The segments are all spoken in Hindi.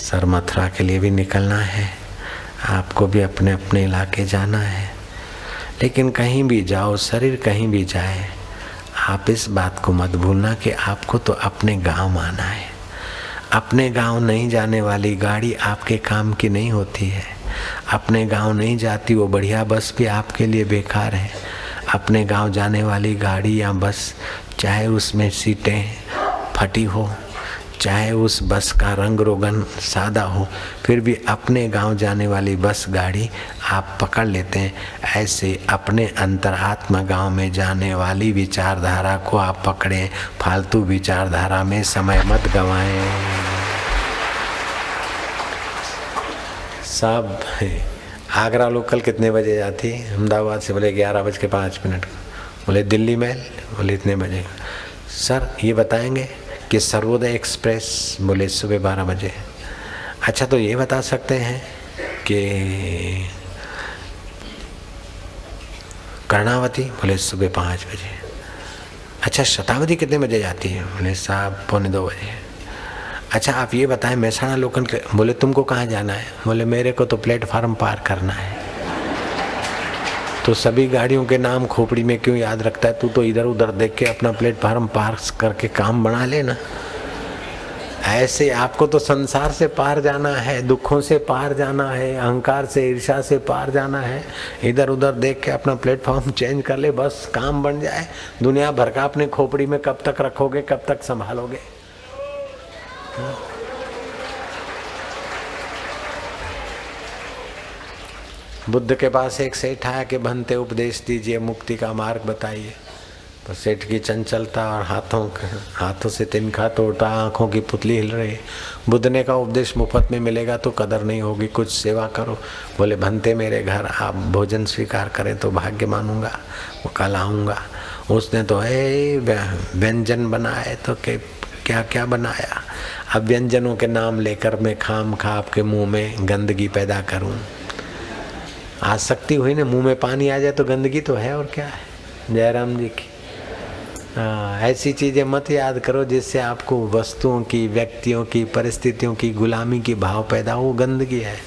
सर मथुरा के लिए भी निकलना है, आपको भी अपने अपने इलाके जाना है। लेकिन कहीं भी जाओ, शरीर कहीं भी जाए, आप इस बात को मत भूलना कि आपको तो अपने गांव आना है। अपने गांव नहीं जाने वाली गाड़ी आपके काम की नहीं होती है। अपने गांव नहीं जाती वो बढ़िया बस भी आपके लिए बेकार है। अपने गांव जाने वाली गाड़ी या बस, चाहे उसमें सीटें फटी हो, चाहे उस बस का रंग रोगन सादा हो, फिर भी अपने गांव जाने वाली बस गाड़ी आप पकड़ लेते हैं। ऐसे अपने अंतरात्मा गांव में जाने वाली विचारधारा को आप पकड़ें। फालतू विचारधारा में समय मत गंवाएं। सब आगरा लोकल कितने बजे जाती है? अहमदाबाद से बोले 11:05। बोले दिल्ली मेल, बोले इतने बजे। सर ये बताएंगे कि सर्वोदय एक्सप्रेस, बोले सुबह 12 बजे। अच्छा तो ये बता सकते हैं कि कर्णावती, बोले सुबह 5 बजे। अच्छा शताब्दी कितने बजे जाती है? बोले साहब 1:45 बजे। अच्छा आप ये बताएं महसाणा लोकल के, बोले तुमको कहाँ जाना है? बोले मेरे को तो प्लेटफार्म पार करना है। तो सभी गाड़ियों के नाम खोपड़ी में क्यों याद रखता है? तू तो इधर उधर देख के अपना प्लेटफार्म पार करके काम बना लेना। ऐसे आपको तो संसार से पार जाना है, दुखों से पार जाना है, अहंकार से ईर्ष्या से पार जाना है। इधर उधर देख के अपना प्लेटफार्म चेंज कर ले, बस काम बन जाए। दुनिया भर का अपने खोपड़ी में कब तक रखोगे, कब तक संभालोगे? बुद्ध के पास एक सेठ आया कि भंते उपदेश दीजिए, मुक्ति का मार्ग बताइए। तो सेठ की चंचलता और हाथों से तिनका तोड़ता, आंखों की पुतली हिल रही। बुद्ध ने कहा उपदेश मुफ्त में मिलेगा तो कदर नहीं होगी, कुछ सेवा करो। बोले भंते मेरे घर आप भोजन स्वीकार करें तो भाग्य मानूंगा, वो कल आऊँगा। उसने तो व्यंजन बनाए, तो क्या क्या बनाया। अब व्यंजनों के नाम लेकर मैं खाम खा आपके मुँह में गंदगी पैदा करूँ। आसक्ति हुई ना, मुंह में पानी आ जाए तो गंदगी तो है, और क्या है। जयराम जी की ऐसी चीजें मत याद करो जिससे आपको वस्तुओं की, व्यक्तियों की, परिस्थितियों की गुलामी की भाव पैदा हो, गंदगी है।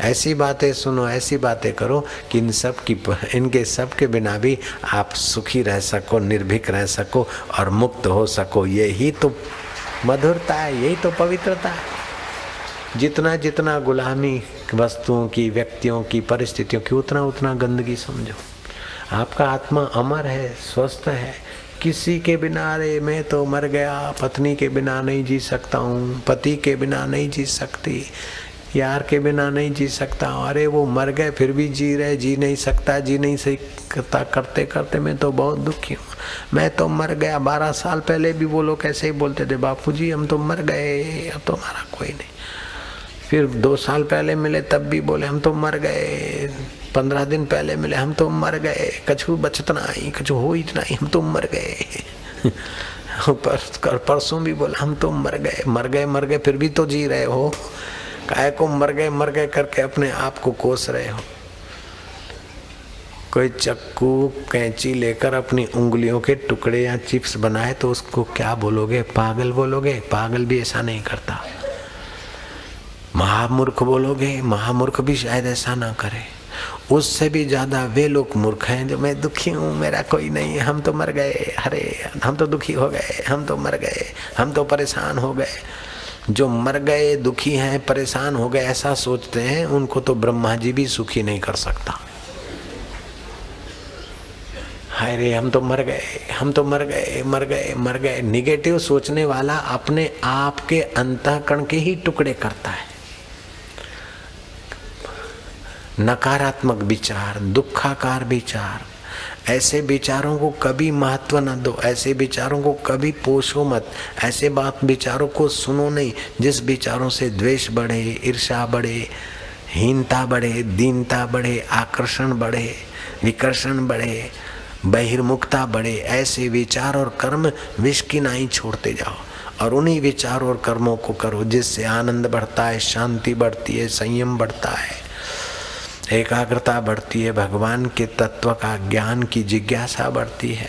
ऐसी बातें सुनो, ऐसी बातें करो कि इनके सब के बिना भी आप सुखी रह सको, निर्भीक रह सको और मुक्त हो सको। यही तो मधुरता है, यही तो पवित्रता है। जितना जितना गुलामी वस्तुओं की, व्यक्तियों की, परिस्थितियों की, उतना उतना गंदगी समझो। आपका आत्मा अमर है, स्वस्थ है। किसी के बिना, अरे मैं तो मर गया, पत्नी के बिना नहीं जी सकता हूँ, पति के बिना नहीं जी सकती, यार के बिना नहीं जी सकता हूँ। अरे वो मर गए फिर भी जी रहे, जी नहीं सकता, जी नहीं सकता करते करते मैं तो बहुत दुखी हूँ। मैं तो मर गया। 12 साल पहले भी वो लोग ऐसे ही बोलते थे, बापूजी हम तो मर गए, अब तो हमारा कोई नहीं। फिर 2 साल पहले मिले तब भी बोले हम तो मर गए। 15 दिन पहले मिले, हम तो मर गए, कछु बचत नहीं, कछु हो इतना ही, हम तो मर गए। परसों भी बोला हम तो मर गए, फिर भी तो जी रहे हो। काहे को मर गए करके अपने आप को कोस रहे हो। कोई चक्कू कैंची लेकर अपनी उंगलियों के टुकड़े या चिप्स बनाए तो उसको क्या बोलोगे? पागल बोलोगे? पागल भी ऐसा नहीं करता। महामूर्ख बोलोगे? महामूर्ख भी शायद ऐसा ना करे। उससे भी ज्यादा वे लोग मूर्ख हैं जो मैं दुखी हूँ, मेरा कोई नहीं, हम तो मर गए, अरे हम तो दुखी हो गए, हम तो मर गए, हम तो परेशान हो गए। जो मर गए, दुखी हैं, परेशान हो गए ऐसा सोचते हैं, उनको तो ब्रह्मा जी भी सुखी नहीं कर सकता। हाय रे हम तो मर गए, हम तो मर गए। निगेटिव सोचने वाला अपने आप के अंतःकरण के ही टुकड़े करता है। नकारात्मक विचार, दुखाकार विचार, ऐसे विचारों को कभी महत्व न दो, ऐसे विचारों को कभी पोषो मत, ऐसे विचारों को सुनो नहीं जिस विचारों से द्वेष बढ़े, ईर्ष्या बढ़े, हीनता बढ़े, दीनता बढ़े, आकर्षण बढ़े, विकर्षण बढ़े, बहिर्मुखता बढ़े। ऐसे विचार और कर्म विष की नाई छोड़ते जाओ और उन्हीं विचार और कर्मों को करो जिससे आनंद बढ़ता है, शांति बढ़ती है, संयम बढ़ता है, एकाग्रता बढ़ती है, भगवान के तत्व का ज्ञान की जिज्ञासा बढ़ती है,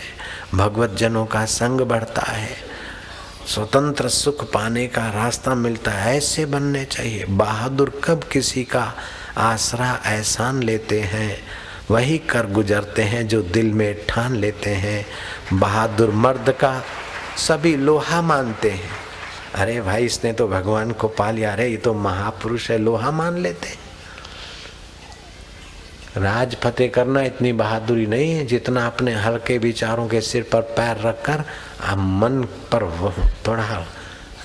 भगवत जनों का संग बढ़ता है, स्वतंत्र सुख पाने का रास्ता मिलता है, ऐसे बनने चाहिए। बहादुर कब किसी का आसरा एहसान लेते हैं, वही कर गुजरते हैं जो दिल में ठान लेते हैं। बहादुर मर्द का सभी लोहा मानते हैं। अरे भाई इसने तो भगवान को पा लिया, अरे ये तो महापुरुष है, लोहा मान लेते हैं। राज फतेह करना इतनी बहादुरी नहीं है जितना अपने हल्के विचारों के सिर पर पैर रखकर मन पर थोड़ा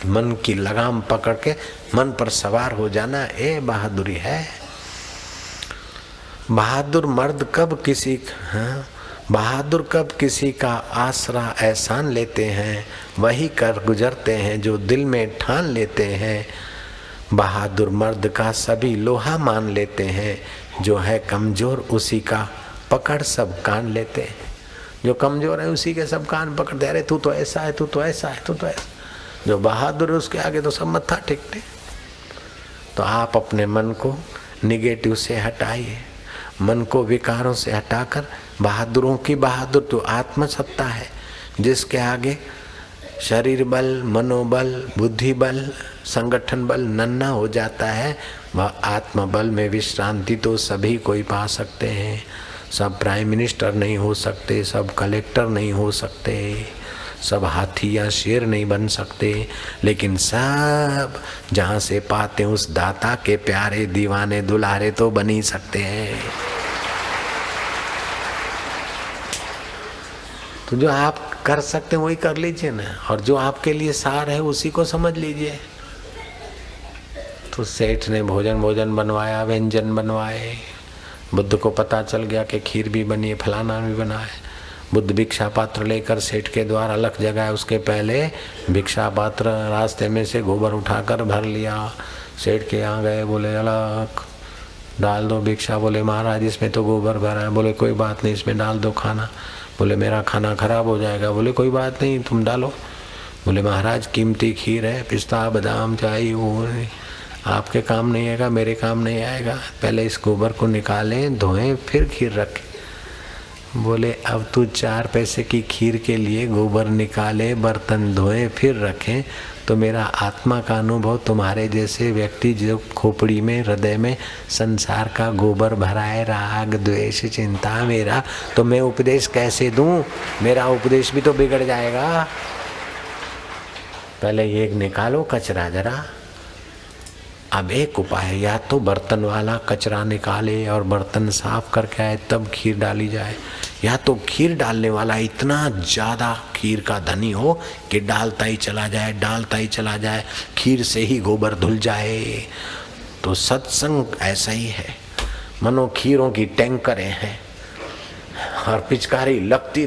मन की लगाम पकड़ के मन पर सवार हो जाना, ये बहादुरी है। बहादुर मर्द कब किसी बहादुर कब किसी का आसरा एहसान लेते हैं, वही कर गुजरते हैं जो दिल में ठान लेते हैं। बहादुर मर्द का सभी लोहा मान लेते हैं, जो है कमजोर उसी का पकड़ सब कान लेते हैं। जो कमजोर है उसी के सब कान पकड़ते, अरे तू तो ऐसा है, तू तो ऐसा है, तू तो ऐसा। जो बहादुर है उसके आगे तो सब मत्था टेकते। तो आप अपने मन को निगेटिव से हटाइए, मन को विकारों से हटाकर बहादुरों की बहादुर तो आत्मसत्ता है, जिसके आगे शरीर बल, मनोबल, बुद्धि बल, संगठन बल नन्हा हो जाता है। वह आत्म बल में विश्रांति तो सभी कोई पा सकते हैं। सब प्राइम मिनिस्टर नहीं हो सकते, सब कलेक्टर नहीं हो सकते, सब हाथी या शेर नहीं बन सकते, लेकिन सब जहाँ से पाते उस दाता के प्यारे दीवाने दुलारे तो बन ही सकते हैं। तो जो आप कर सकते हैं वही कर लीजिए ना, और जो आपके लिए सार है उसी को समझ लीजिए। तो सेठ ने भोजन बनवाया, व्यंजन बनवाए। बुद्ध को पता चल गया कि खीर भी बनी है, फलाना भी बना है। बुद्ध भिक्षा पात्र लेकर सेठ के द्वार अलग जगह है, उसके पहले भिक्षा पात्र रास्ते में से गोबर उठाकर भर लिया। सेठ के यहाँ गए, बोले अलग डाल दो भिक्षा। बोले महाराज इसमें तो गोबर भरा है। बोले कोई बात नहीं, इसमें डाल दो खाना। बोले मेरा खाना खराब हो जाएगा। बोले कोई बात नहीं, तुम डालो। बोले महाराज कीमती खीर है, पिस्ता बादाम चाहिए, वो आपके काम नहीं आएगा, मेरे काम नहीं आएगा। पहले इस गोबर को निकालें, धोएं, फिर खीर रखें। बोले अब तू 4 पैसे की खीर के लिए गोबर निकाले, बर्तन धोए, फिर रखें, तो मेरा आत्मा का अनुभव तुम्हारे जैसे व्यक्ति जो खोपड़ी में, हृदय में संसार का गोबर भराए, राग द्वेष चिंता मेरा, तो मैं उपदेश कैसे दूं? मेरा उपदेश भी तो बिगड़ जाएगा। पहले ये निकालो कचरा जरा। अब एक उपाय, या तो बर्तन वाला कचरा निकाले और बर्तन साफ करके आए तब खीर डाली जाए, या तो खीर डालने वाला इतना ज़्यादा खीर का धनी हो कि डालता ही चला जाए, खीर से ही गोबर धुल जाए। तो सत्संग ऐसा ही है, मनो खीरों की टैंकरें हैं और पिचकारी लगती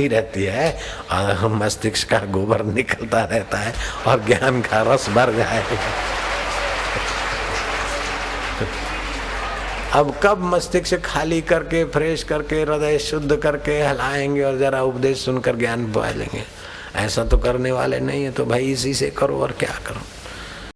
रहती है और मस्तिष्क का गोबर निकलता रहता है और ज्ञान का रस भर जाएगा। अब कब मस्तिष्क खाली करके, फ्रेश करके, हृदय शुद्ध करके हलाएंगे और जरा उपदेश सुनकर ज्ञान पा लेंगे? ऐसा तो करने वाले नहीं है। तो भाई इसी से करो और क्या करो।